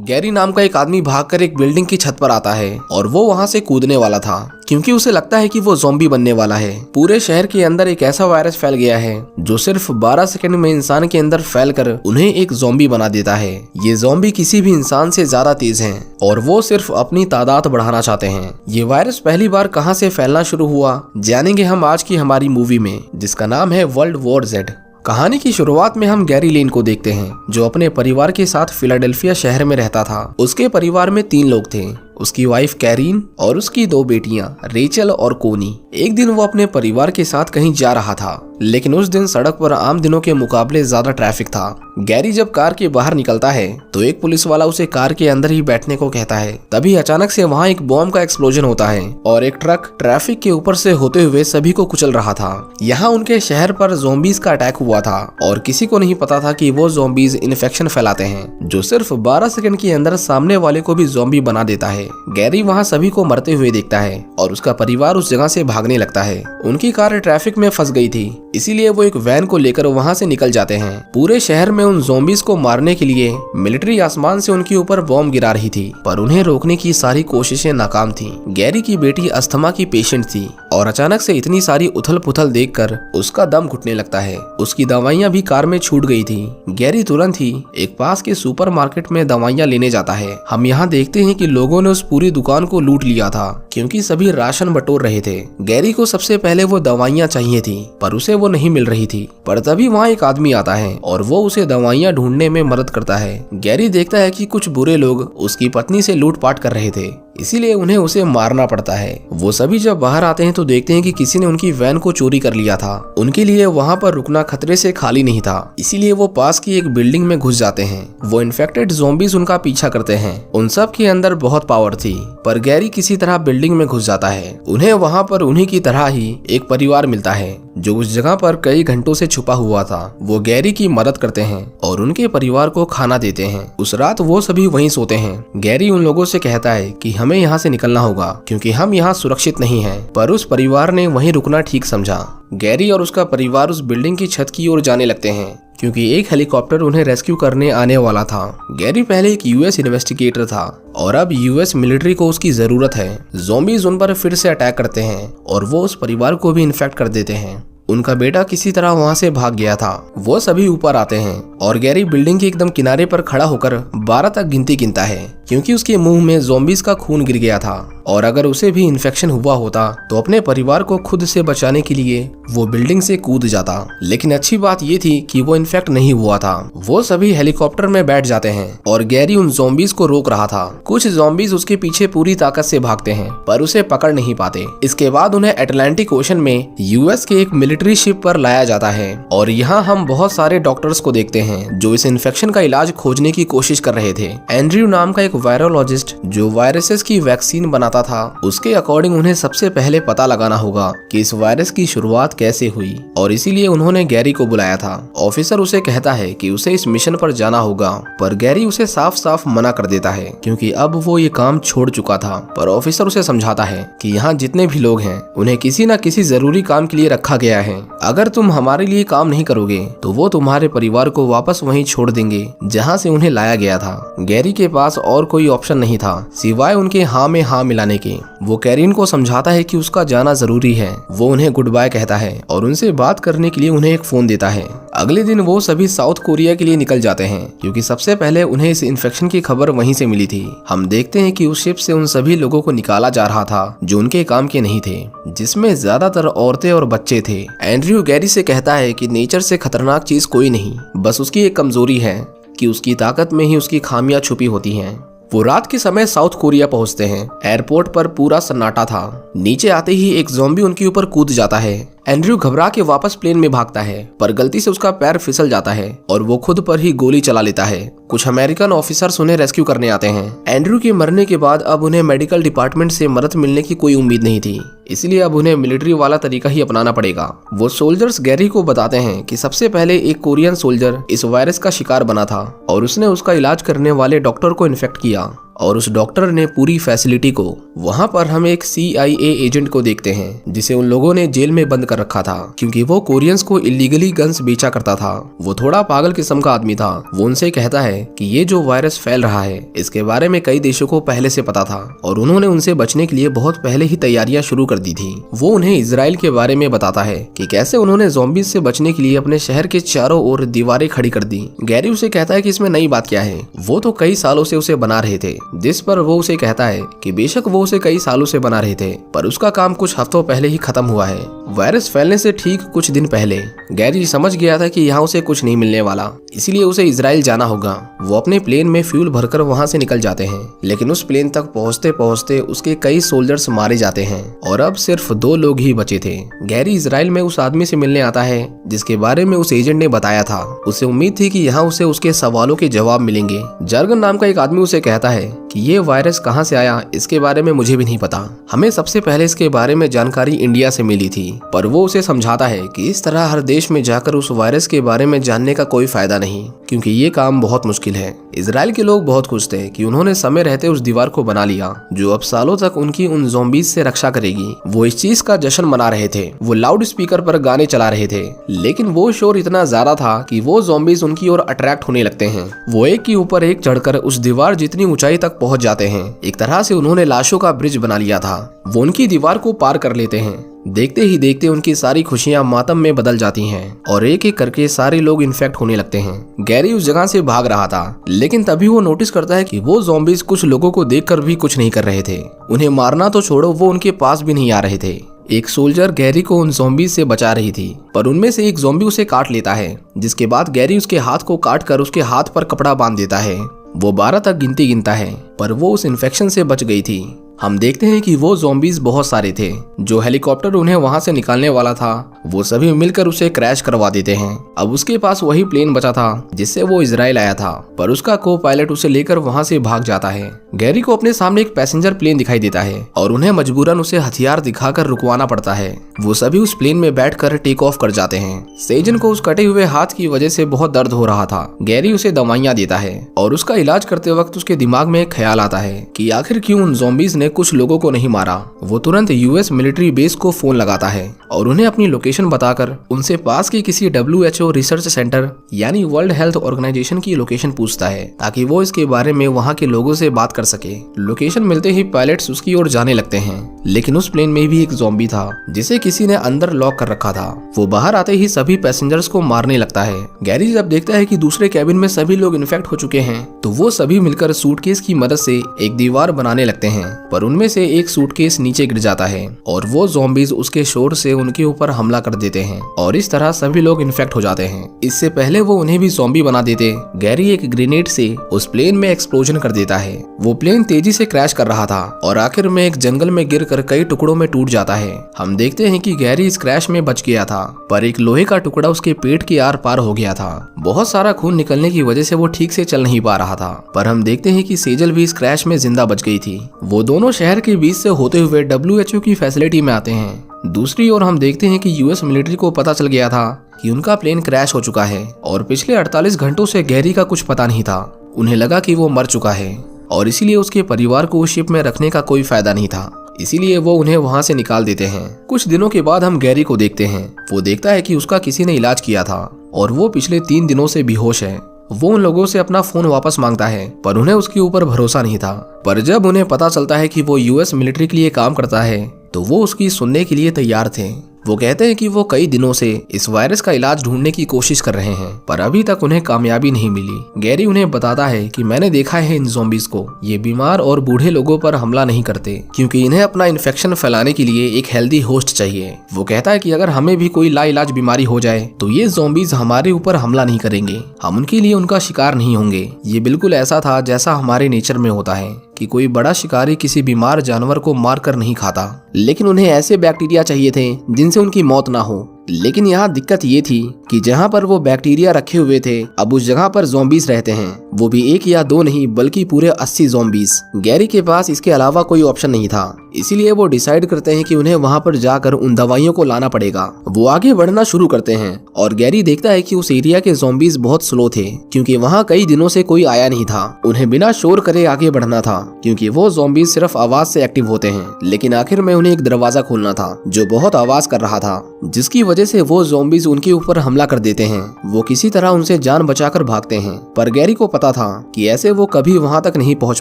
Gary नाम का एक आदमी भागकर एक बिल्डिंग की छत पर आता है और वो वहां से कूदने वाला था क्योंकि उसे लगता है कि वो ज़ॉम्बी बनने वाला है। पूरे शहर के अंदर एक ऐसा वायरस फैल गया है जो सिर्फ 12 सेकंड में इंसान के अंदर फैलकर उन्हें एक ज़ॉम्बी बना देता है। ये ज़ॉम्बी किसी भी इंसान से ज्यादा तेज हैं और वो सिर्फ अपनी तादाद बढ़ाना चाहते हैं। ये वायरस पहली बार कहां से फैलना शुरू हुआ जानेंगे हम आज की हमारी मूवी में, जिसका नाम है वर्ल्ड वॉर Z। कहानी की शुरुआत में हम गैरी लेन को देखते हैं जो अपने परिवार के साथ फिलाडेल्फिया शहर में रहता था। उसके परिवार में 3 लोग थे, उसकी वाइफ कैरीन और उसकी 2 बेटियां रेचल और कोनी। एक दिन वो अपने परिवार के साथ कहीं जा रहा था, लेकिन उस दिन सड़क पर आम दिनों के मुकाबले ज्यादा ट्रैफिक था। गैरी जब कार के बाहर निकलता है तो एक पुलिस वाला उसे कार के अंदर ही बैठने को कहता है। तभी अचानक से वहाँ एक बॉम्ब का एक्सप्लोजन होता है और एक ट्रक ट्रैफिक के ऊपर से होते हुए सभी को कुचल रहा था। यहाँ उनके शहर पर ज़ॉम्बीज का अटैक हुआ था और किसी को नहीं पता था कि वो ज़ॉम्बीज इन्फेक्शन फैलाते हैं जो सिर्फ 12 सेकंड के अंदर सामने वाले को भी ज़ॉम्बी बना देता है। गैरी वहाँ सभी को मरते हुए देखता है और उसका परिवार उस जगह से भागने लगता है। उनकी कार ट्रैफिक में फंस गई थी, इसीलिए वो एक वैन को लेकर वहाँ से निकल जाते हैं। पूरे शहर में उन ज़ॉम्बीज को मारने के लिए मिलिट्री आसमान से उनके ऊपर बॉम्ब गिरा रही थी, पर उन्हें रोकने की सारी कोशिशें नाकाम थी। गैरी की बेटी अस्थमा की पेशेंट थी और अचानक से इतनी सारी उथल पुथल देखकर उसका दम घुटने लगता है। उसकी दवाइयाँ भी कार में छूट गई थी। गैरी तुरंत ही एक पास के सुपरमार्केट में दवाइयाँ लेने जाता है। हम यहाँ देखते हैं कि लोगों ने उस पूरी दुकान को लूट लिया था क्योंकि सभी राशन बटोर रहे थे। गैरी को सबसे पहले वो दवाइयाँ चाहिए थी पर उसे वो नहीं मिल रही थी, पर तभी वहाँ एक आदमी आता है और वो उसे दवाइयाँ ढूंढने में मदद करता है। गैरी देखता है कि कुछ बुरे लोग उसकी पत्नी से लूटपाट कर रहे थे, इसीलिए उन्हें उसे मारना पड़ता है। वो सभी जब बाहर आते हैं तो देखते हैं कि किसी ने उनकी वैन को चोरी कर लिया था। उनके लिए वहाँ पर रुकना खतरे से खाली नहीं था, इसीलिए वो पास की एक बिल्डिंग में घुस जाते हैं। वो इन्फेक्टेड ज़ॉम्बीज उनका पीछा करते हैं। उन सब के अंदर बहुत पावर थी, पर गैरी किसी तरह बिल्डिंग में घुस जाता है। उन्हें वहाँ पर उन्हीं की तरह ही एक परिवार मिलता है जो उस जगह पर कई घंटों से छुपा हुआ था। वो गैरी की मदद करते हैं और उनके परिवार को खाना देते हैं। उस रात वो सभी वहीं सोते हैं। गैरी उन लोगों से कहता है कि हमें यहाँ से निकलना होगा क्योंकि हम यहाँ सुरक्षित नहीं हैं, पर उस परिवार ने वहीं रुकना ठीक समझा। गैरी और उसका परिवार उस बिल्डिंग की छत की ओर जाने लगते हैं क्योंकि एक हेलीकॉप्टर उन्हें रेस्क्यू करने आने वाला था। गैरी पहले एक यूएस इन्वेस्टिगेटर था और अब यूएस मिलिट्री को उसकी जरूरत है। ज़ॉम्बीज उन पर फिर से अटैक करते हैं और वो उस परिवार को भी इन्फेक्ट कर देते हैं। उनका बेटा किसी तरह वहां से भाग गया था। वो सभी ऊपर आते हैं और गैरी बिल्डिंग के एकदम किनारे पर खड़ा होकर 12 तक गिनती गिनता है क्योंकि उसके मुंह में ज़ॉम्बीज का खून गिर गया था और अगर उसे भी इन्फेक्शन हुआ होता तो अपने परिवार को खुद से बचाने के लिए वो बिल्डिंग से कूद जाता। लेकिन अच्छी बात ये थी कि वो इन्फेक्ट नहीं हुआ था। वो सभी हेलीकॉप्टर में बैठ जाते हैं और गैरी उन ज़ॉम्बीज को रोक रहा था। कुछ ज़ॉम्बीज उसके पीछे पूरी ताकत से भागते हैं पर उसे पकड़ नहीं पाते। इसके बाद उन्हें अटलांटिक ओशन में यूएस के एक मिलिट्री शिप पर लाया जाता है और यहाँ हम बहुत सारे डॉक्टर्स को देखते हैं जो इस इन्फेक्शन का इलाज खोजने की कोशिश कर रहे थे। एंड्रयू नाम का एक वायरोलॉजिस्ट जो वायरसेस की वैक्सीन बनाता था, उसके अकॉर्डिंग उन्हें सबसे पहले पता लगाना होगा कि इस वायरस की शुरुआत कैसे हुई और इसीलिए उन्होंने गैरी को बुलाया था। ऑफिसर उसे कहता है कि उसे इस मिशन पर जाना होगा, पर गैरी उसे साफ साफ मना कर देता है क्योंकि अब वो ये काम छोड़ चुका था। पर ऑफिसर उसे समझाता है कि यहाँ जितने भी लोग हैं उन्हें किसी न किसी जरूरी काम के लिए रखा गया है। अगर तुम हमारे लिए काम नहीं करोगे तो वो तुम्हारे परिवार को वापस वहीं छोड़ देंगे जहाँ से उन्हें लाया गया था। गैरी के पास और कोई ऑप्शन नहीं था सिवाय उनके हाँ में हाँ मिलाने के। वो कैरीन को समझाता है कि उसका जाना जरूरी है। वो उन्हें गुड बाय कहता है और उनसे बात करने के लिए उन्हें एक फोन देता है। अगले दिन वो सभी साउथ कोरिया के लिए निकल जाते हैं क्योंकि सबसे पहले उन्हें इस इन्फेक्शन की खबर वहीं से मिली थी। हम देखते हैं कि उस शिप से उन सभी लोगों को निकाला जा रहा था जो उनके काम के नहीं थे, जिसमें ज्यादातर औरतें और बच्चे थे। एंड्रयू गैरी से कहता है कि नेचर से खतरनाक चीज कोई नहीं, बस उसकी एक कमजोरी है कि उसकी ताकत में ही उसकी खामियां छुपी होती हैं। वो रात के समय साउथ कोरिया पहुंचते हैं। एयरपोर्ट पर पूरा सन्नाटा था। नीचे आते ही एक ज़ॉम्बी उनके ऊपर कूद जाता है। एंड्रयू घबरा के वापस प्लेन में भागता है, पर गलती से उसका पैर फिसल जाता है और वो खुद पर ही गोली चला लेता है। कुछ अमेरिकन ऑफिसर्स उन्हें रेस्क्यू करने आते हैं। एंड्रयू के मरने के बाद अब उन्हें मेडिकल डिपार्टमेंट से मदद मिलने की कोई उम्मीद नहीं थी, इसलिए अब उन्हें मिलिट्री वाला तरीका ही अपनाना पड़ेगा। वो सोल्जर्स गैरी को बताते हैं कि सबसे पहले एक कोरियन सोल्जर इस वायरस का शिकार बना था और उसने उसका इलाज करने वाले डॉक्टर को इन्फेक्ट किया और उस डॉक्टर ने पूरी फैसिलिटी को। वहाँ पर हम एक CIA एजेंट को देखते हैं जिसे उन लोगों ने जेल में बंद कर रखा था क्योंकि वो कोरियंस को इलीगली गन्स बेचा करता था। वो थोड़ा पागल किस्म का आदमी था। वो उनसे कहता है कि ये जो वायरस फैल रहा है इसके बारे में कई देशों को पहले से पता था और उन्होंने उनसे बचने के लिए बहुत पहले ही तैयारियां शुरू कर दी थी। वो उन्हें इजराइल के बारे में बताता है कि कैसे उन्होंने ज़ॉम्बीज से बचने के लिए अपने शहर के चारों ओर दीवारें खड़ी कर दी। गैरी उसे कहता है कि इसमें नई बात क्या है, वो तो कई सालों से उसे बना रहे थे। जिस पर वो उसे कहता है कि बेशक वो उसे कई सालों से बना रहे थे पर उसका काम कुछ हफ्तों पहले ही खत्म हुआ है। वायरस फैलने से ठीक कुछ दिन पहले गैरी समझ गया था कि यहाँ उसे कुछ नहीं मिलने वाला, इसीलिए उसे इजराइल जाना होगा। वो अपने प्लेन में फ्यूल भरकर वहाँ से निकल जाते हैं, लेकिन उस प्लेन तक पहुँचते पहुँचते उसके कई सोल्जर्स मारे जाते हैं और अब सिर्फ 2 लोग ही बचे थे। गैरी इजराइल में उस आदमी से मिलने आता है जिसके बारे में उस एजेंट ने बताया था। उसे उम्मीद थी कि यहाँ उसे उसके सवालों के जवाब मिलेंगे। जर्गन नाम का एक आदमी उसे कहता है कि ये वायरस कहाँ से आया इसके बारे में मुझे भी नहीं पता, हमें सबसे पहले इसके बारे में जानकारी इंडिया से मिली थी। पर वो उसे समझाता है कि इस तरह हर देश में जाकर उस वायरस के बारे में जानने का कोई फायदा नहीं, क्योंकि ये काम बहुत मुश्किल है। इजराइल के लोग बहुत खुश थे कि उन्होंने समय रहते उस दीवार को बना लिया जो अब सालों तक उनकी उन ज़ॉम्बीज से रक्षा करेगी। वो इस चीज का जश्न मना रहे थे। वो लाउड स्पीकर पर गाने चला रहे थे, लेकिन वो शोर इतना ज्यादा था कि वो ज़ॉम्बीज उनकी ओर अट्रैक्ट होने लगते हैं। वो एक के ऊपर एक चढ़कर उस दीवार जितनी ऊंचाई तक पहुंच जाते हैं। एक तरह से उन्होंने लाशों का ब्रिज बना लिया था। वो उनकी दीवार को पार कर लेते हैं। देखते ही देखते उनकी सारी खुशियां मातम में बदल जाती हैं और एक एक करके सारे लोग इन्फेक्ट होने लगते हैं। गैरी उस जगह से भाग रहा था, लेकिन तभी वो नोटिस करता है कि वो ज़ॉम्बीज कुछ लोगों को देखकर भी कुछ नहीं कर रहे थे। उन्हें मारना तो छोड़ो, वो उनके पास भी नहीं आ रहे थे। एक सोल्जर गैरी को उन ज़ॉम्बीज से बचा रही थी, पर उनमें से एक ज़ॉम्बी उसे काट लेता है, जिसके बाद गैरी उसके हाथ को काट कर उसके हाथ पर कपड़ा बांध देता है। वो 12 तक गिनती गिनता है, पर वो उस इन्फेक्शन से बच गई थी। हम देखते हैं कि वो ज़ॉम्बीज बहुत सारे थे। जो हेलीकॉप्टर उन्हें वहां से निकालने वाला था वो सभी मिलकर उसे क्रैश करवा देते हैं। अब उसके पास वही प्लेन बचा था जिससे वो इजराइल आया था, पर उसका को पायलट उसे लेकर वहां से भाग जाता है। गैरी को अपने सामने एक पैसेंजर प्लेन दिखाई देता है और उन्हें मजबूरन उसे हथियार दिखाकर रुकवाना पड़ता है। वो सभी उस प्लेन में बैठकर टेक ऑफ कर जाते हैं। सेजन को उस कटे हुए हाथ की वजह से बहुत दर्द हो रहा था। गैरी उसे दवाइयां देता है और उसका इलाज करते वक्त उसके दिमाग में एक ख्याल आता है कि आखिर क्यों उन ज़ॉम्बीज ने कुछ लोगों को नहीं मारा। वो तुरंत US मिलिट्री बेस को फोन लगाता है और उन्हें अपनी लोकेशन बताकर उनसे पास के किसी WHO रिसर्च सेंटर यानी वर्ल्ड हेल्थ ऑर्गेनाइजेशन की लोकेशन पूछता है, ताकि वो इसके बारे में वहाँ के लोगों से बात कर सके। लोकेशन मिलते ही पायलट्स उसकी ओर जाने लगते हैं, लेकिन उस प्लेन में भी एक ज़ॉम्बी था जिसे किसी ने अंदर लॉक कर रखा था। वो बाहर आते ही सभी पैसेंजर्स को मारने लगता है। गैरी जब देखता है कि दूसरे कैबिन में सभी लोग इन्फेक्ट हो चुके हैं, तो वो सभी मिलकर सूटकेस की मदद से एक दीवार बनाने लगते हैं, पर उनमें से एक सूटकेस नीचे गिर जाता है और वो ज़ॉम्बीज उसके शोर से उनके ऊपर हमला कर देते हैं और इस तरह सभी लोग इन्फेक्ट हो जाते हैं। इससे पहले वो उन्हें भी ज़ॉम्बी बना देते, गैरी एक ग्रेनेड से उस प्लेन में एक्सप्लोजन कर देता है। वो प्लेन तेजी से क्रैश कर रहा था और आखिर में एक जंगल में गिरकर कई टुकड़ों में टूट जाता है। हम देखते हैं कि गैरी इस क्रैश में बच गया था, पर एक लोहे का टुकड़ा उसके पेट के आर पार हो गया था। बहुत सारा खून निकलने की वजह से वो ठीक से चल नहीं पा रहा था, पर हम देखते हैं कि सेजल भी इस क्रैश में जिंदा बच गई थी। वो दोनों शहर के बीच से होते हुए WHO की फैसिलिटी में आते हैं। दूसरी ओर हम देखते हैं कि US मिलिट्री को पता चल गया था कि उनका प्लेन क्रैश हो चुका है और पिछले 48 घंटों से गैरी का कुछ पता नहीं था। उन्हें लगा कि वो मर चुका है और इसीलिए उसके परिवार को उस शिप में रखने का कोई फायदा नहीं था, इसीलिए वो उन्हें वहां से निकाल देते हैं। कुछ दिनों के बाद हम गैरी को देखते हैं। वो देखता है कि उसका किसी ने इलाज किया था और वो पिछले 3 दिनों से बेहोश है। वो उन लोगों से अपना फोन वापस मांगता है, पर उन्हें उसके ऊपर भरोसा नहीं था। पर जब उन्हें पता चलता है कि वो US मिलिट्री के लिए काम करता है, तो वो उसकी सुनने के लिए तैयार थे। वो कहते हैं कि वो कई दिनों से इस वायरस का इलाज ढूंढने की कोशिश कर रहे हैं, पर अभी तक उन्हें कामयाबी नहीं मिली। गैरी उन्हें बताता है कि मैंने देखा है इन ज़ॉम्बीज को, ये बीमार और बूढ़े लोगों पर हमला नहीं करते, क्योंकि इन्हें अपना इन्फेक्शन फैलाने के लिए एक हेल्दी होस्ट चाहिए। वो कहता है कि अगर हमें भी कोई लाइलाज बीमारी हो जाए तो ये ज़ॉम्बीज हमारे ऊपर हमला नहीं करेंगे, हम उनके लिए उनका शिकार नहीं होंगे। ये बिल्कुल ऐसा था जैसा हमारे नेचर में होता है कि कोई बड़ा शिकारी किसी बीमार जानवर को मार कर नहीं खाता, लेकिन उन्हें ऐसे बैक्टीरिया चाहिए थे जिनसे उनकी मौत ना हो। लेकिन यहाँ दिक्कत ये थी कि जहाँ पर वो बैक्टीरिया रखे हुए थे, अब उस जगह पर ज़ॉम्बीज रहते हैं, वो भी 1 या 2 नहीं बल्कि पूरे 80 ज़ॉम्बीज। गैरी के पास इसके अलावा कोई ऑप्शन नहीं था। इसीलिए वो डिसाइड करते हैं कि उन्हें वहाँ पर जाकर उन दवाइयों को लाना पड़ेगा। वो आगे बढ़ना शुरू करते हैं और गैरी देखता है कि उस एरिया के ज़ॉम्बीज बहुत स्लो थे क्योंकि वहाँ कई दिनों से कोई आया नहीं था। उन्हें बिना शोर करे आगे बढ़ना था क्योंकि वो ज़ॉम्बीज सिर्फ आवाज से एक्टिव होते हैं। लेकिन आखिर में उन्हें एक दरवाजा खोलना था जो बहुत आवाज कर रहा था, जिसकी वजह से वो ज़ॉम्बीज उनके ऊपर हमला कर देते हैं। वो किसी तरह उनसे जान बचाकर भागते हैं, पर गैरी को पता था कि ऐसे वो कभी वहाँ तक नहीं पहुँच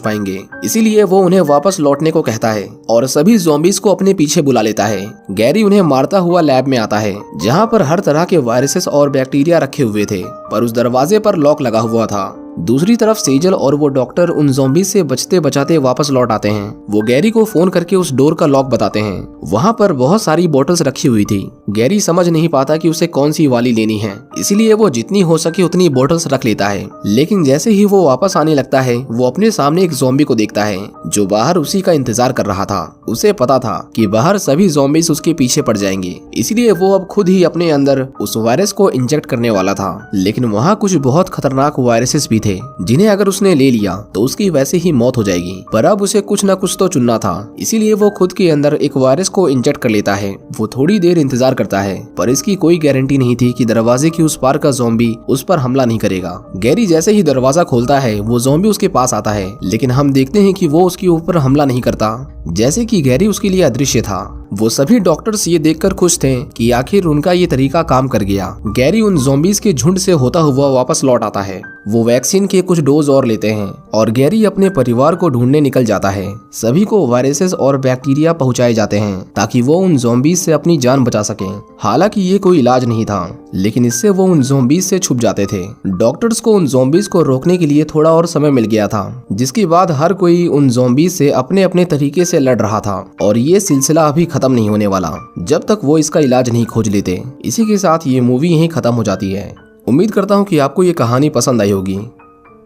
पाएंगे। इसीलिए वो उन्हें वापस लौटने को कहता है और सभी ज़ॉम्बीज को अपने पीछे बुला लेता है। गैरी उन्हें मारता हुआ लैब में आता है जहाँ पर हर तरह के वायरसेस और बैक्टीरिया रखे हुए थे, पर उस दरवाजे पर लॉक लगा हुआ था। दूसरी तरफ सेजल और वो डॉक्टर उन ज़ॉम्बीज से बचते बचाते वापस लौट आते हैं। वो गैरी को फोन करके उस डोर का लॉक बताते हैं। वहाँ पर बहुत सारी बोतल्स रखी हुई थी। गैरी समझ नहीं पाता कि उसे कौन सी वाली लेनी है, इसीलिए वो जितनी हो सके उतनी बोतल्स रख लेता है। लेकिन जैसे ही वो वापस आने लगता है, वो अपने सामने एक ज़ॉम्बी को देखता है जो बाहर उसी का इंतजार कर रहा था। उसे पता था कि बाहर सभी ज़ॉम्बीज उसके पीछे पड़ जाएंगे, इसलिए वो अब खुद ही अपने अंदर उस वायरस को इंजेक्ट करने वाला था। लेकिन वहाँ कुछ बहुत खतरनाक वायरसेस भी थे जिन्हें अगर उसने ले लिया तो उसकी वैसे ही मौत हो जाएगी। पर अब उसे कुछ न कुछ तो चुनना था, इसीलिए वो खुद के अंदर एक वायरस को इंजेक्ट कर लेता है। वो थोड़ी देर इंतजार करता है, पर इसकी कोई गारंटी नहीं थी कि दरवाजे की उस पार का ज़ॉम्बी उस पर हमला नहीं करेगा। गैरी जैसे ही दरवाजा खोलता है, वो ज़ॉम्बी उसके पास आता है, लेकिन हम देखते हैं कि वो उसके ऊपर हमला नहीं करता, जैसे कि गैरी उसके लिए अदृश्य था। वो सभी डॉक्टर्स ये देखकर खुश थे कि आखिर उनका ये तरीका काम कर गया। गैरी उन ज़ॉम्बीज के झुंड से होता हुआ वापस लौट आता है। वो वैक्सीन के कुछ डोज और लेते हैं और गैरी अपने परिवार को ढूंढने निकल जाता है। सभी को वायरसेस और बैक्टीरिया पहुंचाए जाते हैं ताकि वो उन ज़ॉम्बीज से अपनी जान बचा सकें। हालांकि ये कोई इलाज नहीं था, लेकिन इससे वो उन ज़ॉम्बीज से छुप जाते थे। डॉक्टर्स को उन ज़ॉम्बीज को रोकने के लिए थोड़ा और समय मिल गया था, जिसके बाद हर कोई उन ज़ॉम्बीज से अपने अपने तरीके से लड़ रहा था और ये सिलसिला अभी खत्म नहीं होने वाला जब तक वो इसका इलाज नहीं खोज लेते। इसी के साथ ये मूवी यहीं खत्म हो जाती है। उम्मीद करता हूँ कि आपको ये कहानी पसंद आई होगी।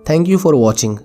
Thank you for watching.